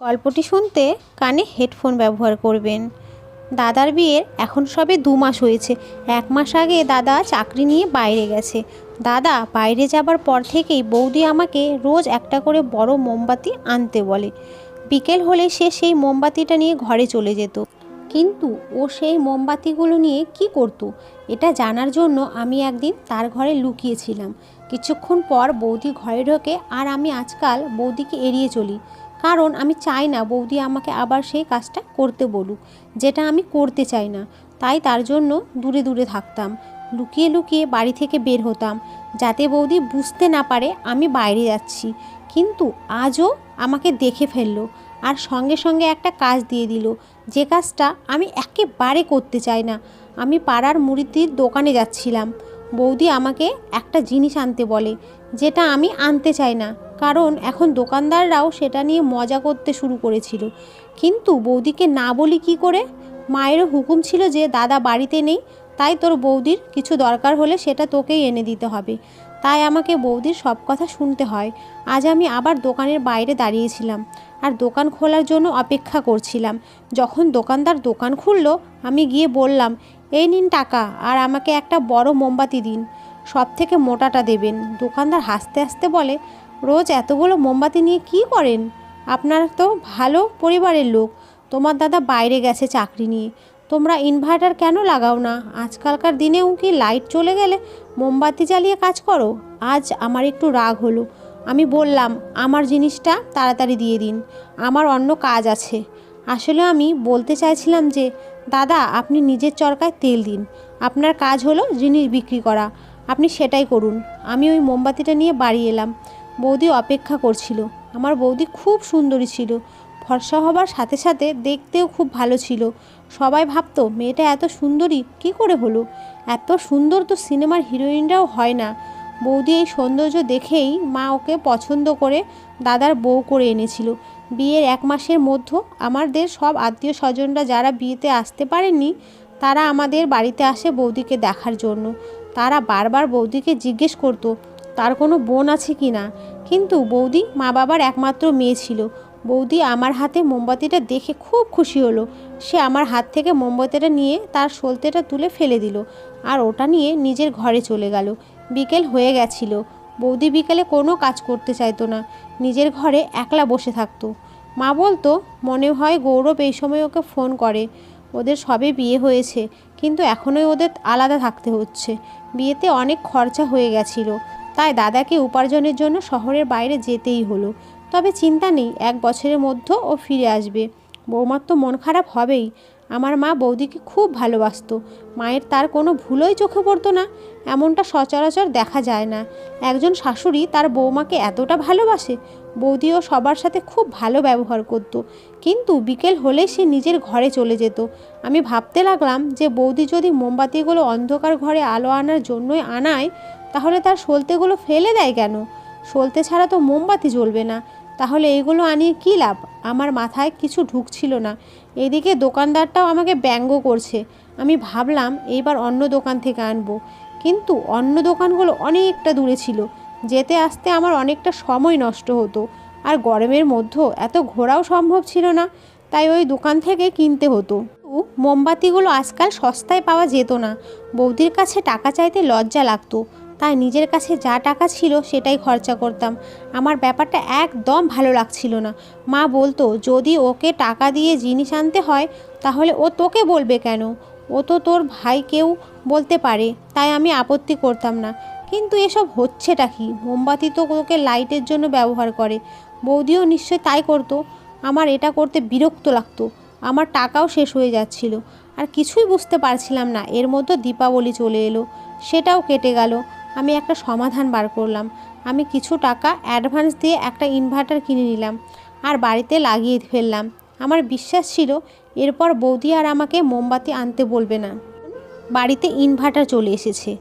গল্পটি শুনতে কানে হেডফোন ব্যবহার করবেন। দাদার বিয়ের এখন সবে 2 মাস হয়েছে। 1 মাস আগে দাদা চাকরি নিয়ে বাইরে গেছে। দাদা বাইরে যাবার পর থেকেই বৌদি আমাকে রোজ একটা করে বড় মোমবাতি আনতে বলে। বিকেল হলে সে সেই মোমবাতিটা নিয়ে ঘরে চলে যেত। কিন্তু ও সেই মোমবাতিগুলো নিয়ে কি করত এটা জানার জন্য আমি একদিন তার ঘরে লুকিয়েছিলাম। কিছুক্ষণ পর বৌদি ঘরে ঢোকে আর আমি আজকাল বৌদিকে এড়িয়ে চলি, কারণ আমি চাই না বৌদি আমাকে আবার সেই কাজটা করতে বলুক যেটা আমি করতে চাই না। তাই তার জন্য দূরে দূরে থাকতাম, লুকিয়ে লুকিয়ে বাড়ি থেকে বের হতাম যাতে বৌদি বুঝতে না পারে আমি বাইরে যাচ্ছি। কিন্তু আজও আমাকে দেখে ফেললো আর সঙ্গে সঙ্গে একটা কাজ দিয়ে দিল, যে কাজটা আমি একেবারে করতে চাই না। আমি পাড়ার মুদির দোকানে যাচ্ছিলাম, বৌদি আমাকে একটা জিনিস আনতে বলে যেটা আমি আনতে চাই না, কারণ এখন দোকানদাররাও সেটা নিয়ে মজা করতে শুরু করেছিল। কিন্তু বৌদিকে না বলি কি করে? মায়েরও হুকুম ছিল যে দাদা বাড়িতে নেই, তাই তোর বৌদির কিছু দরকার হলে সেটা তোকেই এনে দিতে হবে। তাই আমাকে বৌদির সব কথা শুনতে হয়। আজ আমি আবার দোকানের বাইরে দাঁড়িয়েছিলাম আর দোকান খোলার জন্য অপেক্ষা করছিলাম। যখন দোকানদার দোকান খুললো, আমি গিয়ে বললাম, এই নিন টাকা, আর আমাকে একটা বড় মোমবাতি দিন, সব থেকে মোটাটা দেবেন। দোকানদার হাসতে হাসতে বলে, রোজ এতগুলো মোমবাতি নিয়ে কি করেন? আপনারা তো ভালো পরিবারের লোক, তোমার দাদা বাইরে গেছে চাকরি নিয়ে, তোমরা ইনভার্টার কেন লাগাও না? আজকালকার দিনেও কি লাইট চলে গেলে মোমবাতি জ্বালিয়ে কাজ করো? আজ আমার একটু রাগ হলো। আমি বললাম, আমার জিনিসটা তাড়াতাড়ি দিয়ে দিন, আমার অন্য কাজ আছে। আসলে আমি বলতে চাইছিলাম যে, দাদা আপনি নিজের চরকায় তেল দিন, আপনার কাজ হলো জিনিস বিক্রি করা, আপনি সেটাই করুন। আমি ওই মোমবাতিটা নিয়ে বাড়ি এলাম। বৌদি অপেক্ষা করছিল। আমার বৌদি খুব সুন্দরী ছিল, ফর্সা হবার সাথে সাথে দেখতেও খুব ভালো ছিল। সবাই ভাবতো মেয়েটা এত সুন্দরী কি করে হলো, এত সুন্দর তো সিনেমার হিরোইনরাও হয় না। বৌদি এই সৌন্দর্য দেখেই মা ওকে পছন্দ করে দাদার বউ করে এনেছিল। বিয়ের 1 মাসের মধ্যে আমাদের সব আত্মীয় স্বজনরা যারা বিয়েতে আসতে পারেননি, তারা আমাদের বাড়িতে আসে বৌদিকে দেখার জন্য। তারা বারবার বৌদিকে জিজ্ঞেস করতো তার কোনো বোন আছে কি না। কিন্তু বৌদি মা বাবার একমাত্র মেয়ে ছিল। বৌদি আমার হাতে মোমবাতিটা দেখে খুব খুশি হলো। সে আমার হাত থেকে মোমবাতিটা নিয়ে তার সলতেটা তুলে ফেলে দিল আর ওটা নিয়ে নিজের ঘরে চলে গেল। বিকেল হয়ে গেছিল। বৌদি বিকেলে কোনো কাজ করতে চাইতো না, নিজের ঘরে একলা বসে থাকতো। মা বলতো, মনে হয় গৌরব এই সময় ওকে ফোন করে। ওদের সবে বিয়ে হয়েছে, কিন্তু এখনোই ওদের আলাদা থাকতে হচ্ছে। বিয়েতে অনেক খরচা হয়ে গেছিল, তাই দাদাকে উপার্জনের জন্য শহরের বাইরে যেতেই হলো। তবে চিন্তা নেই, 1 বছরের মধ্যে ও ফিরে আসবে। বৌমার তো মন খারাপ হবেই। আমার মা বৌদিকে খুব ভালোবাসতো। মায়ের তার কোনো ভুলই চোখে পড়তো না, এমনটা সচরাচর দেখা যায় না। একজন শাশুড়ি তার বৌমাকে এতটা ভালোবাসে। বৌদিও সবার সাথে খুব ভালো ব্যবহার করত, কিন্তু বিকেল হলে সে নিজের ঘরে চলে যেত। আমি ভাবতে লাগলাম যে বৌদি যদি মোমবাতিগুলো অন্ধকার ঘরে আলো আনার জন্যই আনায়, তাহলে তার সলতেগুলো ফেলে দেয় কেন? সলতে ছাড়া তো মোমবাতি জ্বলবে না, তাহলে এগুলো আনিয়ে কী লাভ? আমার মাথায় কিছু ঢুকছিল না। এদিকে দোকানদারটাও আমাকে ব্যঙ্গ করছে। আমি ভাবলাম এইবার অন্য দোকান থেকে আনবো, কিন্তু অন্য দোকানগুলো অনেকটা দূরে ছিল, যেতে আসতে আমার অনেকটা সময় নষ্ট হতো, আর গরমের মধ্যেও এত ঘোরাও সম্ভব ছিল না, তাই ওই দোকান থেকে কিনতে হতো। মোমবাতিগুলো আজকাল সস্তায় পাওয়া যেত না। বৌদির কাছে টাকা চাইতে লজ্জা লাগতো, তাই নিজের কাছে যা টাকা ছিল সেটাই খরচা করতাম। আমার ব্যাপারটা একদম ভালো লাগছিল না। মা বলতো, যদি ওকে টাকা দিয়ে জিনিস আনতে হয় তাহলে ও তোকে বলবে কেন? ও তো তোর ভাইকেও বলতে পারে। তাই আমি আপত্তি করতাম না। কিন্তু এসব হচ্ছেটা কি? মোমবাতি তো ওকে লাইটের জন্য ব্যবহার করে, বৌদিও নিশ্চয় তাই করতো। আমার এটা করতে বিরক্ত লাগতো। আমার টাকাও শেষ হয়ে যাচ্ছিল, আর কিছুই বুঝতে পারছিলাম না। এর মধ্যে দীপাবলি চলে এলো, সেটাও কেটে গেল। আমি একটা সমাধান বার করলাম। আমি কিছু টাকা অ্যাডভান্স দিয়ে একটা ইনভার্টার কিনে নিলাম আর বাড়িতে লাগিয়ে ফেললাম। আমার বিশ্বাস ছিল এরপর বৌদি আর আমাকে মোমবাতি আনতে বলবে না। বাড়িতে ইনভার্টার চলে এসেছে।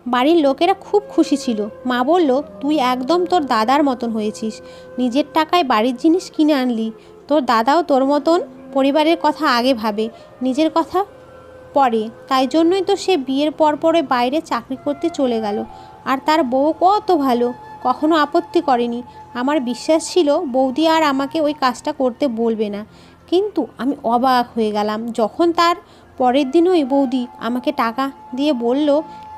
বাড়ির লোকেরা খুব খুশি ছিল। মা বলল, তুই একদম তোর দাদার মতন হয়েছিস, নিজের টাকায় বাড়ির জিনিস কিনে আনলি। তোর দাদাও তোর মতন পরিবারের কথা আগে ভাবে, নিজের কথা পরে। তাই জন্যই তো সে বিয়ের পরে বাইরে চাকরি করতে চলে গেল। আর তার বউ কত ভালো, কখনো আপত্তি করেনি। আমার বিশ্বাস ছিল বৌদি আর আমাকে ওই কাজটা করতে বলবে না। কিন্তু আমি অবাক হয়ে গেলাম যখন তার পরের দিন ওই বৌদি আমাকে টাকা দিয়ে বলল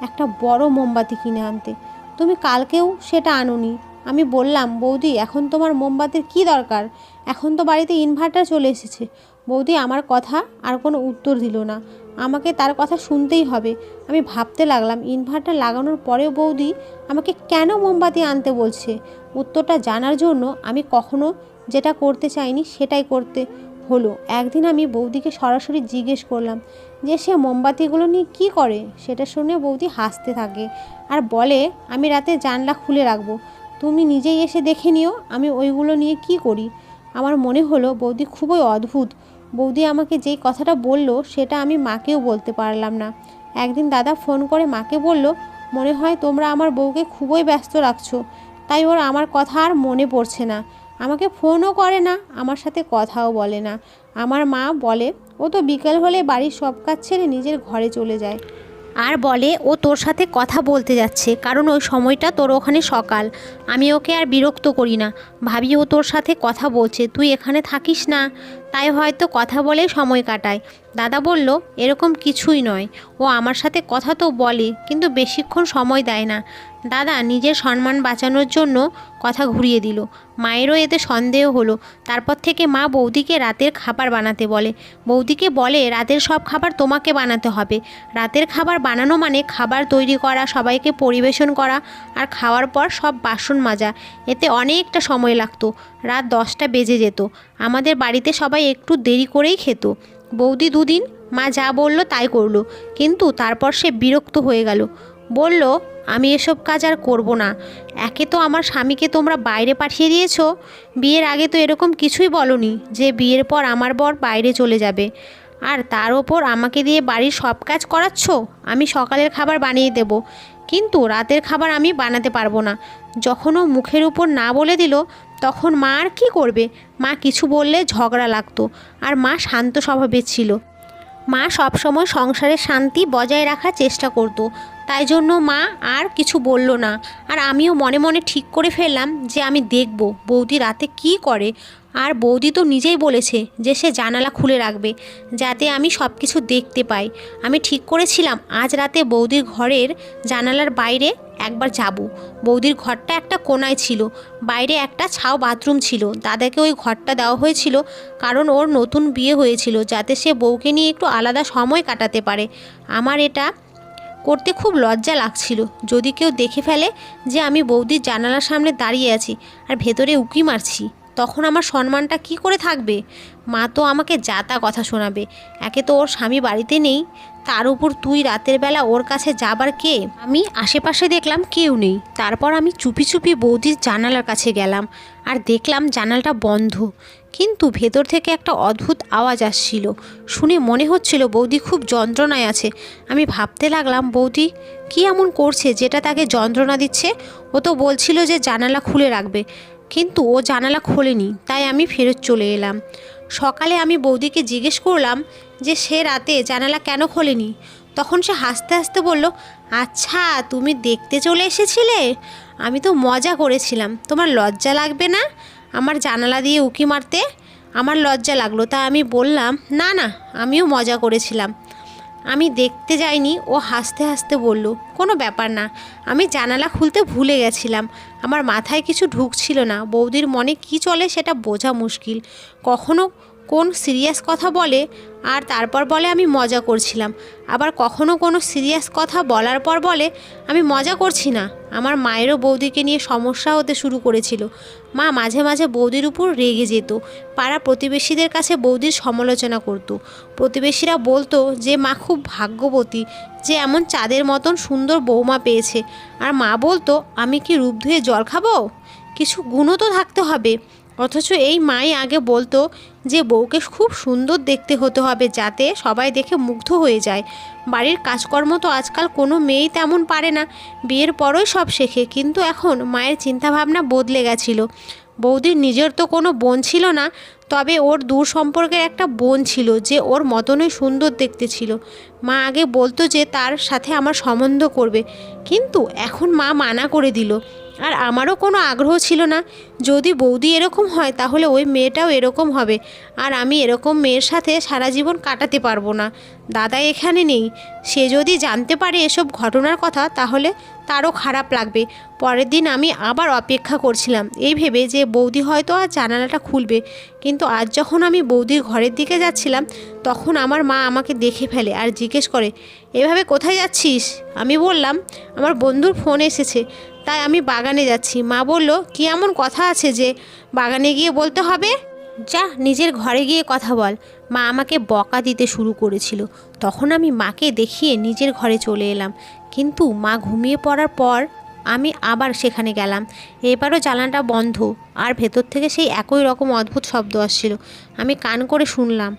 একটা বড় মোমবাতি কিনে আনতে। তুমি কালকেও সেটা আনোনি। আমি বললাম, বৌদি এখন তোমার মোমবাতির কী দরকার, এখন তো বাড়িতে ইনভার্টার চলে এসেছে। বৌদি আমার কথা আর কোনো উত্তর দিল না। আমাকে তার কথা শুনতেই হবে। আমি ভাবতে লাগলাম ইনভার্টার লাগানোর পরেও বৌদি আমাকে কেন মোমবাতি আনতে বলছে। উত্তরটা জানার জন্য আমি কখনো যেটা করতে চাইনি সেটাই করতে হলো। একদিন আমি বৌদিকে সরাসরি জিজ্ঞেস করলাম যে সে মোমবাতিগুলো নিয়ে কী করে। সেটা শুনে বৌদি হাসতে থাকে আর বলে, আমি রাতে জানলা খুলে রাখবো, তুমি নিজেই এসে দেখে নিও আমি ওইগুলো নিয়ে কি করি। আমার মনে হলো বৌদি খুবই অদ্ভুত। বৌদি আমাকে যেই কথাটা বলল সেটা আমি মাকেও বলতে পারলাম না। একদিন দাদা ফোন করে মাকে বলল, মনে হয় তোমরা আমার বউকে খুবই ব্যস্ত রাখছো, তাই ওর আমার কথা আর মনে পড়ছে না। আমাকে ফোনও করে না, আমার সাথে কথাও বলে না। আমার মা বলে ও তো বিকেল হলে বাড়ির সব কাজ ছেড়ে নিজের ঘরে চলে যায়, আর বলে ও তোর সাথে কথা বলতে যাচ্ছে, কারণ ওই সময়টা তোর ওখানে সকাল। আমি ওকে আর বিরক্ত করি না, ভাবি ও তোর সাথে কথা বলছে, তুই এখানে থাকিস না, তাই হয়তো কথা বলে সময় কাটায়। দাদা বলল, এরকম কিছুই নয়, ও আমার সাথে কথা তো বলে কিন্তু বেশিক্ষণ সময় দেয় না। দাদা নিজের সম্মান বাঁচানোর জন্য কথা ঘুরিয়ে দিল। মায়েরও এতে সন্দেহ হলো। তারপর থেকে মা বৌদিকে রাতের খাবার বানাতে বলে। বৌদিকে বলে, রাতের সব খাবার তোমাকে বানাতে হবে। রাতের খাবার বানানো মানে খাবার তৈরি করা, সবাইকে পরিবেশন করা আর খাওয়ার পর সব বাসন মাজা। এতে অনেকটা সময় লাগতো। রাত 10টা বেজে যেত। আমাদের বাড়িতে সবাই একটু দেরি করেই খেত। বৌদি দুদিন মা যা বলল তাই করলো, কিন্তু তারপর সে বিরক্ত হয়ে গেল। বলল, আমি এসব কাজ আর করব না। একে তো আমার স্বামীকে তোমরা বাইরে পাঠিয়ে দিয়েছো, বিয়ের আগে তো এরকম কিছুই বলনি যে বিয়ের পর আমার বর বাইরে চলে যাবে, আর তার ওপর আমাকে দিয়ে বাড়ির সব কাজ করাচ্ছ। আমি সকালের খাবার বানিয়ে দেব, কিন্তু রাতের খাবার আমি বানাতে পারবো না। যখন ও মুখের উপর না বলে দিল তখন মা আর কী করবে। মা কিছু বললে ঝগড়া লাগতো, আর মা শান্ত স্বভাবের ছিল। মা সবসময় সংসারের শান্তি বজায় রাখার চেষ্টা করত, তাই জন্য মা আর কিছু বলল না। আর আমিও মনে মনে ঠিক করে ফেললাম যে আমি দেখব বৌদি রাতে কি করে। আর বৌদি তো নিজেই বলেছে যে সে জানালা খুলে রাখবে যাতে আমি সব কিছু দেখতে পাই। আমি ঠিক করেছিলাম আজ রাতে বৌদির ঘরের জানালার বাইরে একবার যাব। বৌদির ঘরটা একটা কোনায় ছিল, বাইরে একটা ছাও বাথরুম ছিল। দাদাকে ওই ঘরটা দেওয়া হয়েছিল কারণ ওর নতুন বিয়ে হয়েছিল, যাতে সে বউকে নিয়ে একটু আলাদা সময় কাটাতে পারে। আমার এটা করতে খুব লজ্জা লাগছিল, যদি কেউ দেখে ফেলে যে আমি বৌদির জানালার সামনে দাঁড়িয়ে আছি আর ভেতরে উঁকি মারছি, তখন আমার সম্মানটা কি করে থাকবে। মা তো আমাকে যা তা কথা শোনাবে। একে তো ওর স্বামী বাড়িতে নেই, তার উপর তুই রাতের বেলা ওর কাছে যাবার কে। আমি আশেপাশে দেখলাম কেউ নেই। তারপর আমি চুপি চুপি বৌদির জানালার কাছে গেলাম আর দেখলাম জানালাটা বন্ধ, কিন্তু ভেতর থেকে একটা অদ্ভুত আওয়াজ আসছিল। শুনে মনে হচ্ছিল বৌদি খুব যন্ত্রণায় আছে। আমি ভাবতে লাগলাম বৌদি কী এমন করছে যেটা তাকে যন্ত্রণা দিচ্ছে। ও তো বলছিল যে জানালা খুলে রাখবে, কিন্তু ও জানালা খোলেনি, তাই আমি ফেরত চলে এলাম। সকালে আমি বৌদিকে জিজ্ঞেস করলাম যে সে রাতে জানালা কেন খোলেনি। তখন সে হাসতে হাসতে বলল, আচ্ছা তুমি দেখতে চলে এসেছিলে, আমি তো মজা করেছিলাম, তোমার লজ্জা লাগবে না আমার জানালা দিয়ে উঁকি মারতে। আমার লজ্জা লাগলো, তা আমি বললাম, না না আমিও মজা করেছিলাম, আমি দেখতে যাইনি। ও হাসতে হাসতে বলল, কোনো ব্যাপার না, আমি জানালা খুলতে ভুলে গেছিলাম। আমার মাথায় কিছু ঢুকছিল না। বৌদির মনে কি চলে সেটা বোঝা মুশকিল। কখনো কোন সিরিয়াস কথা বলে আর তারপর বলে আমি মজা করছিলাম, আবার কখনো কোনো সিরিয়াস কথা বলার পর বলে আমি মজা করছি না। আমার মায়েরও বৌদিকে নিয়ে সমস্যা হতে শুরু করেছিল। মা মাঝে মাঝে বৌদির উপর রেগে যেত। পাড়া প্রতিবেশীদের কাছে বৌদির সমালোচনা করত। প্রতিবেশীরা বলতো যে মা খুব ভাগ্যবতী, যে এমন চাঁদের মতন সুন্দর বৌমা পেয়েছে। আর মা বলতো, আমি কি রূপ ধুয়ে জল খাবো, কিছু গুণও তো থাকতে হবে। অথচ এই মাই আগে বলতো যে বউকে খুব সুন্দর দেখতে হতে হবে যাতে সবাই দেখে মুগ্ধ হয়ে যায়। বাড়ির কাজকর্ম তো আজকাল কোনো মেয়েই তেমন পারে না, বিয়ের পরই সব শেখে। কিন্তু এখন মায়ের চিন্তাভাবনা বদলে গেছিল। বৌদির নিজের তো কোনো বোন ছিল না, তবে ওর দূর সম্পর্কের একটা বোন ছিল যে ওর মতনই সুন্দর দেখতে ছিল। মা আগে বলতো যে তার সাথে আমার সম্বন্ধ করবে, কিন্তু এখন মা মানা করে দিল। আর আমারও কোনো আগ্রহ ছিল না। যদি বৌদি এরকম হয় তাহলে ওই মেয়েটাও এরকম হবে, আর আমি এরকম মেয়ের সাথে সারা জীবন কাটাতে পারবো না। দাদা এখানে নেই, সে যদি জানতে পারে এসব ঘটনার কথা তাহলে তারও খারাপ লাগবে। পরের দিন আমি আবার অপেক্ষা করছিলাম এই ভেবে যে বৌদি হয়তো আজ জানালাটা খুলবে, কিন্তু আজ যখন আমি বৌদির ঘরের দিকে যাচ্ছিলাম তখন আমার মা আমাকে দেখে ফেলে আর জিজ্ঞেস করে, এভাবে কোথায় যাচ্ছিস? আমি বললাম, আমার বন্ধুর ফোন এসেছে, তাই আমি বাগানে যাচ্ছি। মা বলল, কি এমন কথা আছে যে বাগানে গিয়ে বলতে হবে? যা নিজের ঘরে গিয়ে কথা বল। মা আমাকে বকা দিতে শুরু করেছিল। তখন আমি মাকে দেখিয়ে নিজের ঘরে চলে এলাম, কিন্তু মা ঘুমিয়ে পড়ার পর আমি আবার সেখানে গেলাম। এবারও জানালাটা বন্ধ, আর ভেতর থেকে সেই একই রকম অদ্ভুত শব্দ আসছিল। আমি কান করে শুনলাম।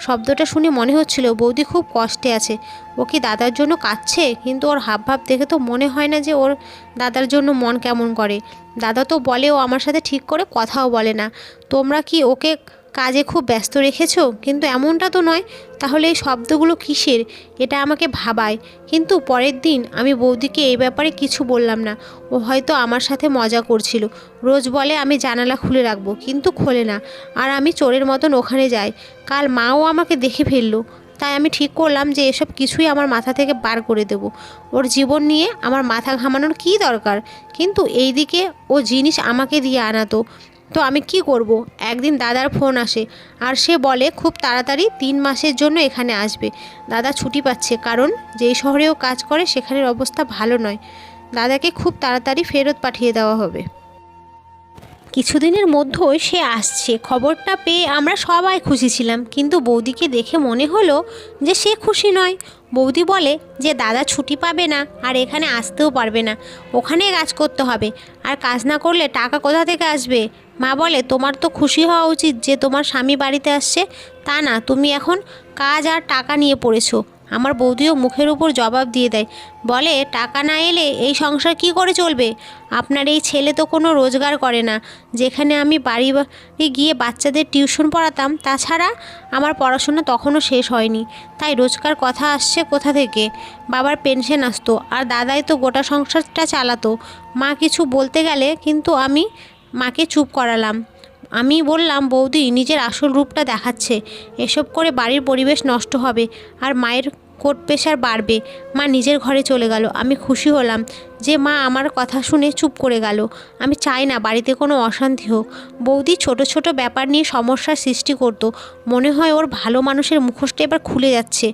শব্দটা শুনে মনে হচ্ছিল বৌদি খুব কষ্টে আছে। ও কি দাদার জন্য কাঁদছে? কিন্তু ওর হাবভাব দেখে তো মনে হয় না যে ওর দাদার জন্য মন কেমন করে। দাদা তো বলে ও আমার সাথে ঠিক করে কথাও বলে না। তোমরা কি ওকে কাজে খুব ব্যস্ত রেখেছো? কিন্তু এমনটা তো নয়। তাহলে এই শব্দগুলো কিসের? এটা আমাকে ভাবায়। কিন্তু পরের দিন আমি বৌদিকে এই ব্যাপারে কিছু বললাম না। ও হয়তো আমার সাথে মজা করছিল। রোজ বলে আমি জানালা খুলে রাখবো, কিন্তু খোলে না, আর আমি চোরের মতন ওখানে যাই। কাল মাও আমাকে দেখে ফেললো। তাই আমি ঠিক করলাম যে এসব কিছুই আমার মাথা থেকে বার করে দেব। ওর জীবন নিয়ে আমার মাথা ঘামানোর কী দরকার? কিন্তু এই দিকে ও জিনিস আমাকে দিয়ে আনাতো। তো আমি কি করব? একদিন দাদার ফোন আসে, আর সে বলে খুব তাড়াতাড়ি 3 মাসের জন্য এখানে আসবে। দাদা ছুটি পাচ্ছে, কারণ যেই শহরেও কাজ করে সেখানের অবস্থা ভালো নয়। দাদাকে খুব তাড়াতাড়ি ফেরত পাঠিয়ে দেওয়া হবে। কিছুদিনের মধ্যেই সে আসছে। খবরটা পেয়ে আমরা সবাই খুশি ছিলাম, কিন্তু বৌদিকে দেখে মনে হলো যে সে খুশি নয়। বৌদি বলে যে দাদা ছুটি পাবে না, আর এখানে আসতেও পারবে না, ওখানে কাজ করতে হবে, আর কাজ না করলে টাকা কোথা থেকে আসবে? মা বলে, তোমার তো খুশি হওয়া উচিত যে তোমার স্বামী বাড়িতে আসছে, তা না তুমি এখন কাজ আর টাকা নিয়ে পড়েছো। আমার বৌদিও মুখের উপর জবাব দিয়ে দেয়, বলে টাকা না এলে এই সংসার কি করে চলবে? আপনার এই ছেলে তো কোনো রোজগার করে না। যেখানে আমি বাড়ি গিয়ে বাচ্চাদের টিউশন পড়াতাম, তাছাড়া আমার পড়াশোনা তখনও শেষ হয়নি, তাই রোজগার কথা আসছে কোথা থেকে? বাবার পেনশন আসতো, আর দাদাই তো গোটা সংসারটা চালাতো। মা কিছু বলতে গেলে কিন্তু আমি মাকে চুপ করালাম। আমি বললাম, বৌদি নিজের আসল রূপটা দেখাচ্ছে, এসব করে বাড়ির পরিবেশ নষ্ট হবে আর মায়ের কোর্ট প্রেশার বাড়বে। মা নিজের ঘরে চলে গেল। আমি খুশি হলাম যে মা আমার কথা শুনে চুপ করে গেল। আমি চাই না বাড়িতে কোনো অশান্তি হোক। বৌদি ছোট ছোট ব্যাপার নিয়ে সমস্যার সৃষ্টি করত। মনে হয় ওর ভালো মানুষের মুখোশটা এবার খুলে যাচ্ছে,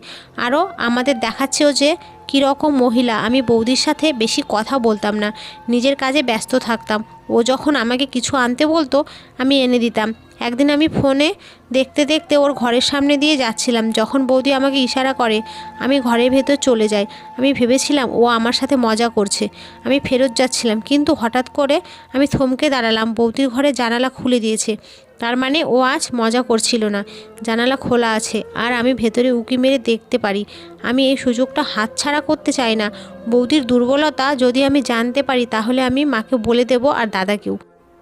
আরও আমাদের দেখাচ্ছেও যে কীরকম মহিলা। আমি বৌদির সাথে বেশি কথা বলতাম না, নিজের কাজে ব্যস্ত থাকতাম। ও যখন আমাকে কিছু আনতে বলতো আমি এনে দিতাম। একদিন আমি ফোনে দেখতে দেখতে ওর ঘরের সামনে দিয়ে যাচ্ছিলাম। যখন বৌদি আমাকে ইশারা করে আমি ঘরের ভেতর চলে যাই। আমি ভেবেছিলাম ও আমার সাথে মজা করছে। আমি ফেরত যাচ্ছিলাম, কিন্তু হঠাৎ করে আমি থমকে দাঁড়ালাম। বৌদির ঘরে জানালা খুলে দিয়েছে, তার মানে ও আজ মজা করছিল না। জানালা খোলা আছে, আর আমি ভেতরে উঁকি মেরে দেখতে পারি। আমি এই সুযোগটা হাতছাড়া করতে চাই না। বৌদির দুর্বলতা যদি আমি জানতে পারি তাহলে আমি মাকে বলে দেব, আর দাদাকেও।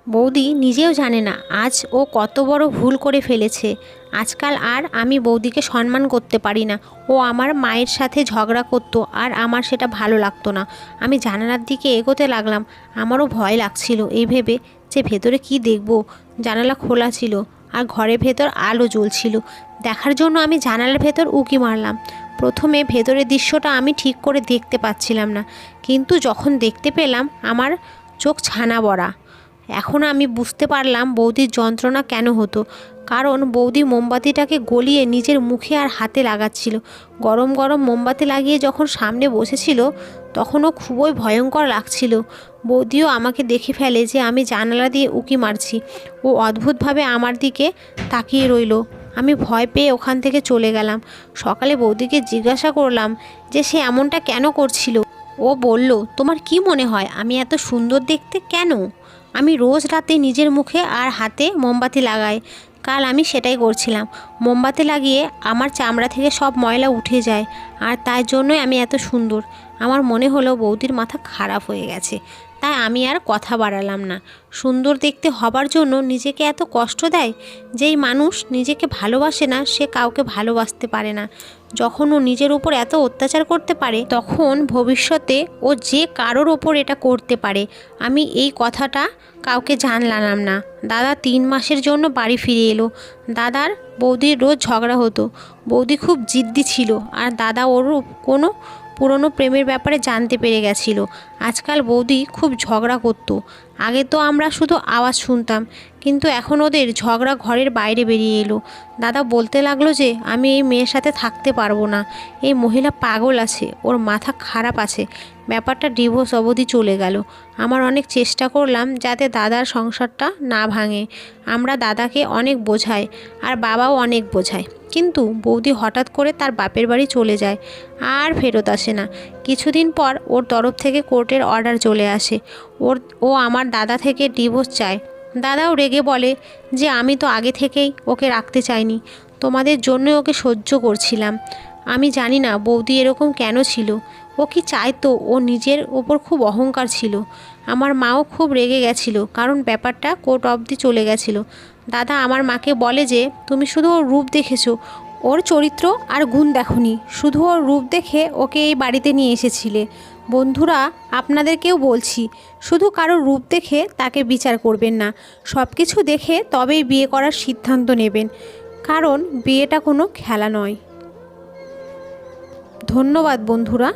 বৌদি নিজেও জানে না আজ ও কত বড় ভুল করে ফেলেছে। আজকাল আর আমি বৌদিকে সম্মান করতে পারি না। ও আমার মায়ের সাথে ঝগড়া করতো, আর আমার সেটা ভালো লাগতো না। আমি জানালার দিকে এগোতে লাগলাম। আমারও ভয় লাগছিল এই ভেবে যে ভেতরে কি দেখব। জানালা খোলা ছিল, আর ঘরের ভেতর আলো জ্বলছিল। দেখার জন্য আমি জানালার ভেতর উঁকি মারলাম। প্রথমে ভেতরের দৃশ্যটা আমি ঠিক করে দেখতে পাচ্ছিলাম না, কিন্তু যখন দেখতে পেলাম আমার চোখ ছানা বড়া। এখন আমি বুঝতে পারলাম বৌদির যন্ত্রণা কেন হতো। কারণ বৌদি মোমবাতিটাকে গলিয়ে নিজের মুখে আর হাতে লাগাচ্ছিল। গরম গরম মোমবাতি লাগিয়ে যখন সামনে বসেছিল তখনও খুবই ভয়ঙ্কর লাগছিল। বৌদিও আমাকে দেখে ফেলে যে আমি জানালা দিয়ে উঁকি মারছি। ও অদ্ভুতভাবে আমার দিকে তাকিয়ে রইল। আমি ভয় পেয়ে ওখান থেকে চলে গেলাম। সকালে বৌদিকে জিজ্ঞাসা করলাম যে সে এমনটা কেন করছিল। ও বলল, তোমার কি মনে হয় আমি এত সুন্দর দেখতে কেন? আমি রোজ রাতে নিজের মুখে আর হাতে মোমবাতি লাগাই। কাল আমি সেটাই করছিলাম। মোমবাতি লাগিয়ে আমার চামড়া থেকে সব ময়লা উঠে যায়, আর তাই জন্যই আমি এত সুন্দর। আমার মনে হলো বৌদির মাথা খারাপ হয়ে গেছে, তাই আমি আর কথা বাড়ালাম না। সুন্দর দেখতে হবার জন্য নিজেকে এত কষ্ট দেয়? যেই মানুষ নিজেকে ভালোবাসে না সে কাউকে ভালোবাসতে পারে না। যখন ও নিজের উপর এত অত্যাচার করতে পারে তখন ভবিষ্যতে ও যে কারোর ওপর এটা করতে পারে। আমি এই কথাটা কাউকে জানলাম না। দাদা 3 মাসের জন্য বাড়ি ফিরে এলো। দাদার বৌদির রোজ ঝগড়া হতো। বৌদি খুব জিদ্দি ছিল আর দাদা ওর কোনো পুরনো প্রেমের ব্যাপারে জানতে পেরে গেছিল। আজকাল বৌদি খুব ঝগড়া করতো। আগে তো আমরা শুধু আওয়াজ শুনতাম, কিন্তু এখন ওদের ঝগড়া ঘরের বাইরে বেরিয়ে এলো। দাদা বলতে লাগলো যে আমি এই মেয়ের সাথে থাকতে পারবো না, এই মহিলা পাগল আছে, ওর মাথা খারাপ আছে। ব্যাপারটা ডিভোর্স অবধি চলে গেল। আমার অনেক চেষ্টা করলাম যাতে দাদার সংসারটা না ভাঙে। আমরা দাদাকে অনেক বোঝাই আর বাবাও অনেক বোঝায়, কিন্তু বৌদি হঠাৎ করে তার বাপের বাড়ি চলে যায় আর ফেরত আসে না। কিছুদিন পর ওর তরফ থেকে কোর্টের অর্ডার চলে আসে। ও আমার দাদা থেকে ডিভোর্স চায়। দাদাও রেগে বলে যে আমি তো আগে থেকেই ওকে রাখতে চাইনি, তোমাদের জন্যই ওকে সহ্য করছিলাম। আমি জানি না বৌদি এরকম কেন ছিল। ও কি চাইতো? ও নিজের ওপর খুব অহংকার ছিল। আমার মাও খুব রেগে গেছিল, কারণ ব্যাপারটা কোর্ট অবধি চলে গেছিল। দাদা আমার মাকে বলে যে তুমি শুধু ওর রূপ দেখেছো, ওর চরিত্র আর গুণ দেখোনি, শুধু ওর রূপ দেখে ওকে এই বাড়িতে নিয়ে এসেছিলে। বন্ধুরা, আপনাদেরকেও বলছি, শুধু কারোর রূপ দেখে তাকে বিচার করবেন না। সব কিছু দেখে তবেই বিয়ে করার সিদ্ধান্ত নেবেন, কারণ বিয়েটা কোনো খেলা নয়। ধন্যবাদ বন্ধুরা।